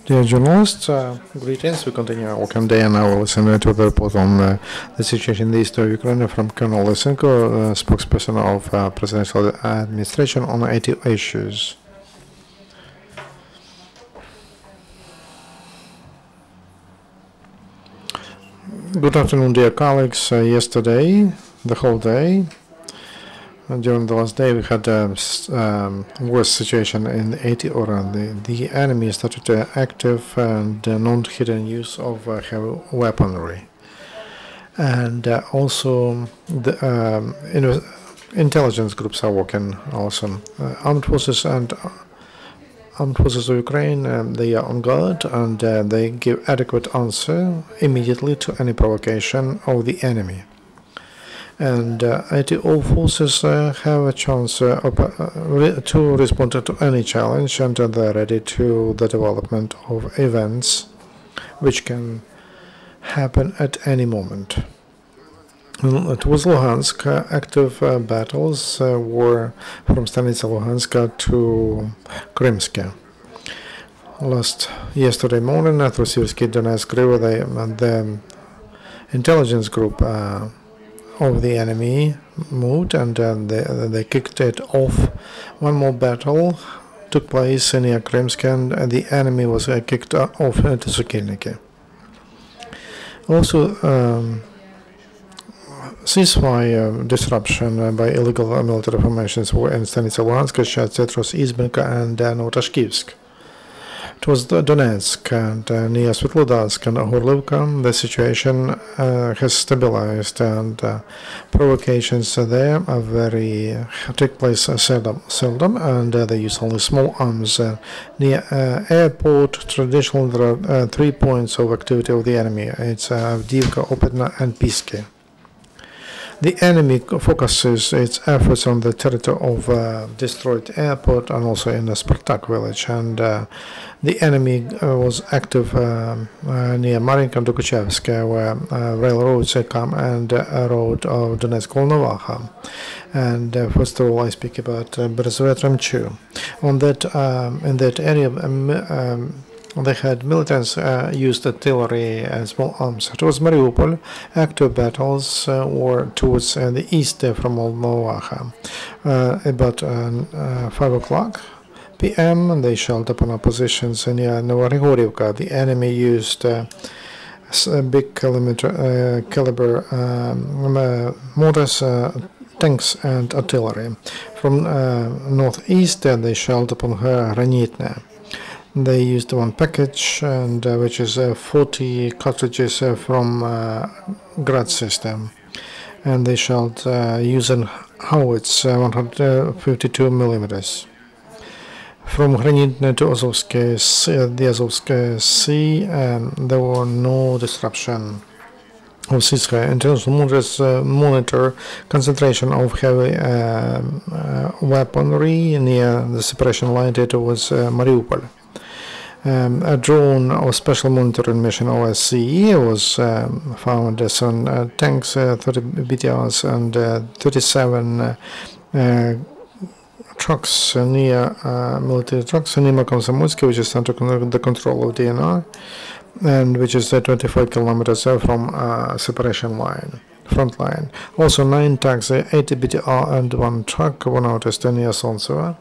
Dear journalists, greetings. We continue our working day and now listen to the report on the situation in the east of Ukraine from Colonel Lysenko, spokesperson of presidential administration on IT issues. Good afternoon, dear colleagues. Yesterday, the whole day, during the last day, we had a worse situation in the AT Oran. The enemy started active and non-hidden use of heavy weaponry. And also, the intelligence groups are working also. Armed forces of Ukraine, they are on guard and they give adequate answer immediately to any provocation of the enemy. And all forces have a chance to respond to any challenge, and they're ready to the development of events which can happen at any moment. Towards Luhansk, active battles were from Stanitsa Luhansk to Krymsk. Yesterday morning, through Siversky Donetsk River, the intelligence group of the enemy moved and they kicked it off. One more battle took place near Krymsk and the enemy was kicked off to Sukilniki. Also, ceasefire disruption by illegal military formations were in Stanitsa Luhansk, Chetros, Izbenka and Novotashkivsk. It was Donetsk and near Svetlodarsk and Horlivka. The situation has stabilized and provocations there are take place seldom and they use only small arms. Near airport, traditionally there are 3 points of activity of the enemy. It's Avdiivka, Opetna and Pisky. The enemy focuses its efforts on the territory of destroyed airport and also in the Spartak village. And the enemy was active near Marinka and Dokuchevsk, where railroads come and a road of Donetsk-Volnovakha. And first of all, I speak about Berezovye-Tremchu. In that area, they had militants used artillery and small arms. Towards Mariupol, active battles were towards the east from Volnovakha. About 5 o'clock p.m., they shelled upon our positions near Novogrigorivka. The enemy used big caliber mortars, tanks and artillery. From northeast, they shelled upon Granitne. They used one package, and which is 40 cartridges from Grad system, and they shelled using howitz 152 millimeters. From Granitne to the Azovsky Sea, there were no disruption of ceasefire. International monitors monitor concentration of heavy weaponry near the separation line towards Mariupol. A drone of special monitoring mission OSCE was found. 7 tanks, 30 BTRs, and 37 trucks near military trucks near Komsomolsk, which is under the control of DNR, and which is 25 kilometers from separation line. Front line. Also 9 tanks, 80 BTR and 1 truck, 1 out of near Solntsevo.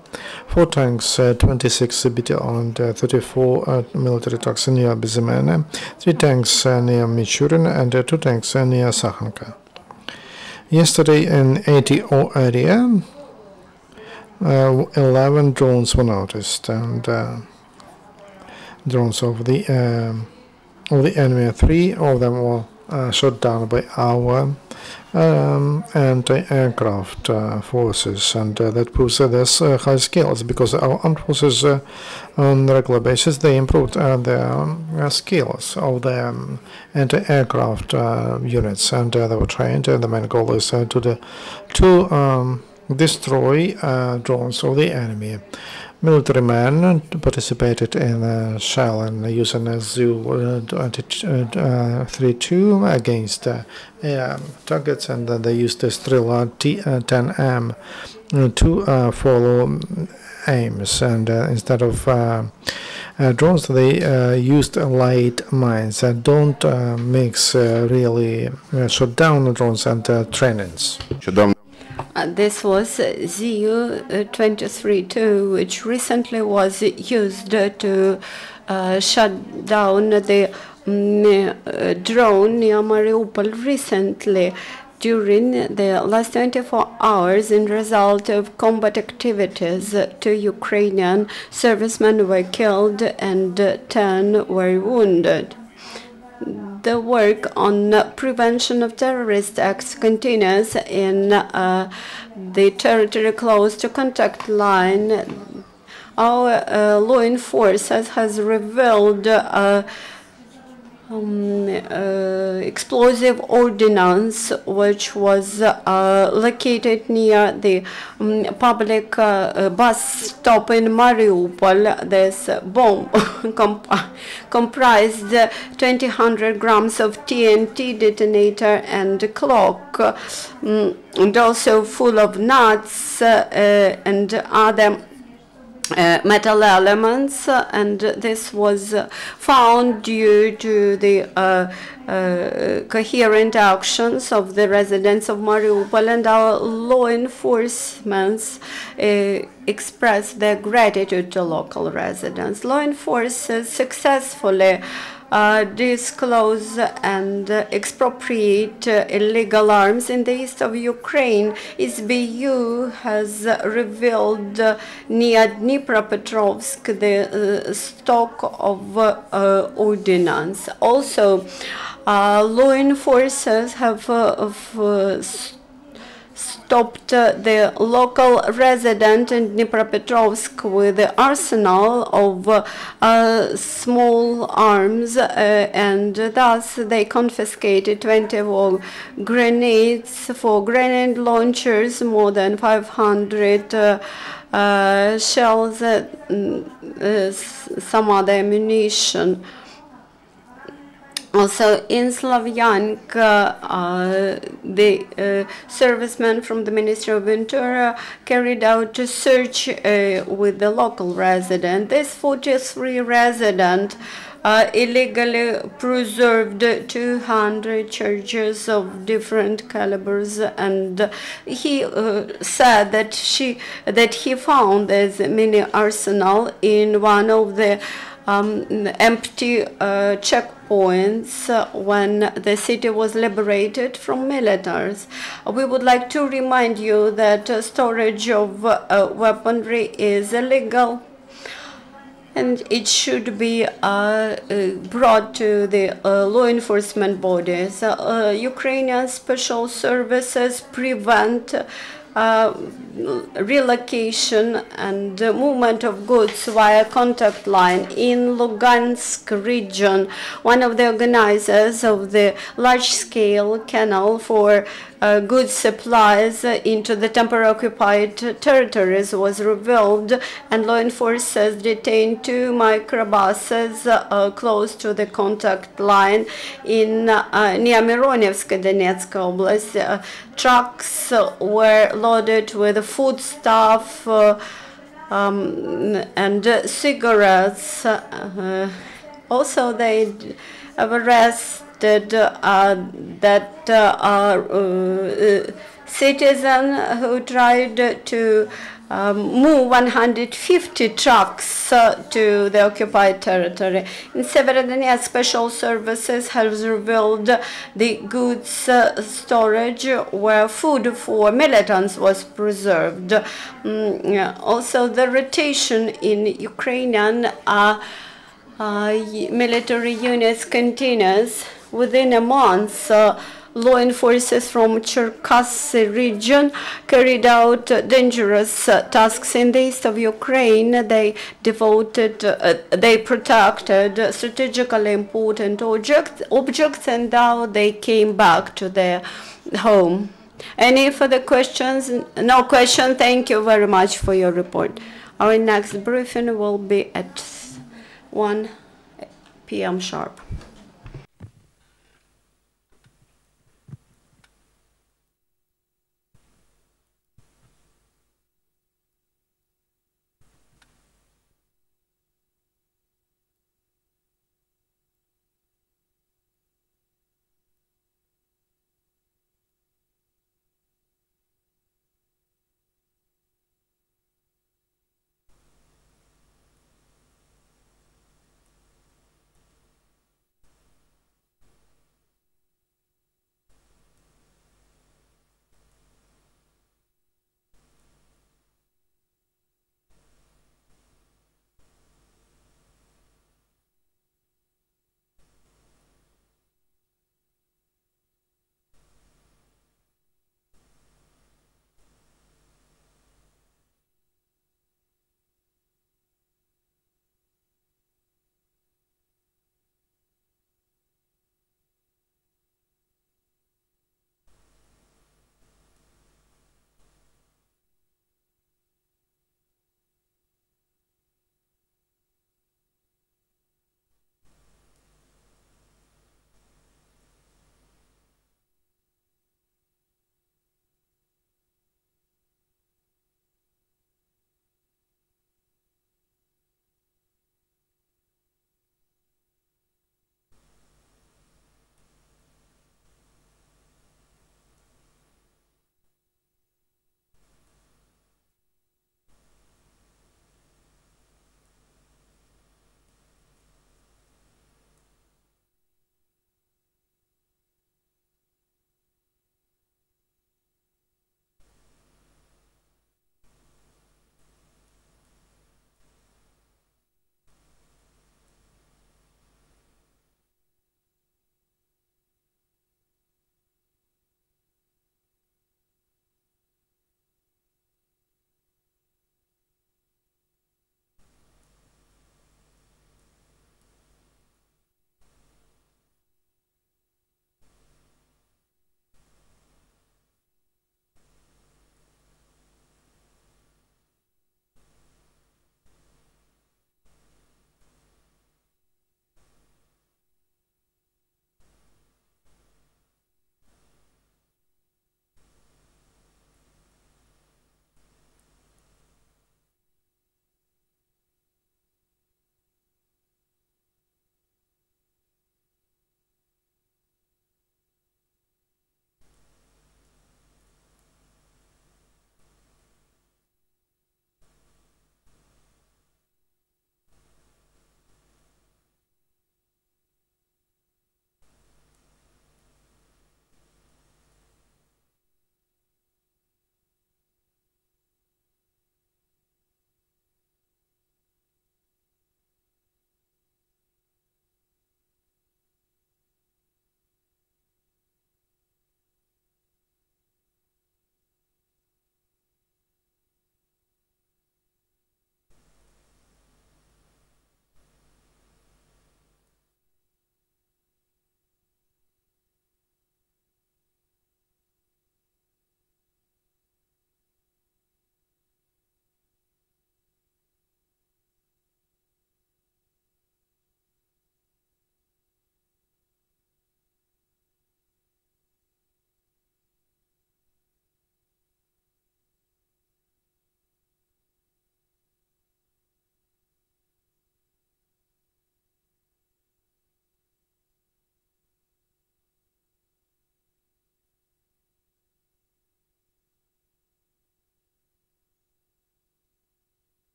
4 tanks, 26 BTR and 34 military trucks near Bezimene. 3 tanks near Michurin and 2 tanks near Sakhanka. Yesterday in ATO area, 11 drones were noticed, and drones of the enemy. 3 of them were shot down by our anti-aircraft forces, and that proves that there's high skills, because our armed forces on a regular basis they improved their skills of the anti-aircraft units, and they were trained. The main goal is to destroy drones of the enemy. Military men participated in shell and using a Zu-32 against targets, and they used the Strela T10M to follow aims, and instead of Drones, they used light mines and don't mix really shut down drones and trainings. This was Zu-23-2, which recently was used to shut down the drone near Mariupol recently. During the last 24 hours, in result of combat activities, 2 Ukrainian servicemen were killed and 10 were wounded. The work on prevention of terrorist acts continues in the territory close to contact line. Our law enforcement has revealed explosive ordnance which was located near the public bus stop in Mariupol. This bomb comprised 200 grams of TNT detonator and clock, and also full of nuts and other metal elements, and this was found due to the coherent actions of the residents of Mariupol, and our law enforcement expressed their gratitude to local residents. Law enforcement successfully disclose and expropriate illegal arms in the east of Ukraine. SBU has revealed near Dnipropetrovsk the stock of ordnance. Also, law enforcers have stopped the local resident in Dnipropetrovsk with the arsenal of small arms, and thus they confiscated 24 grenades, 4 grenade launchers, more than 500 shells, some other ammunition. Also in Slavyansk, the servicemen from the Ministry of Interior carried out a search with the local resident. This 43 resident illegally preserved 200 charges of different calibers, and he said that he found this mini arsenal in one of the empty checkpoints when the city was liberated from militaries. We would like to remind you that storage of weaponry is illegal, and it should be brought to the law enforcement bodies. Ukrainian special services prevent relocation and movement of goods via contact line in Lugansk region. One of the organizers of the large-scale canal for goods supplies into the temporarily occupied territories was revealed, and law enforcers detained 2 microbuses close to the contact line in near Mironevsk, Donetsk Oblast. Trucks were loaded with foodstuff and cigarettes. Also, they have arrested that citizen who tried to move 150 trucks to the occupied territory. In Severodonetsk, special services has revealed the goods storage where food for militants was preserved. Also, the rotation in Ukrainian military units continues. Within a month, law enforcers from Cherkasy region carried out dangerous tasks in the east of Ukraine. They protected strategically important objects, and now they came back to their home. Any further questions? No question. Thank you very much for your report. Our next briefing will be at 1 p.m. sharp.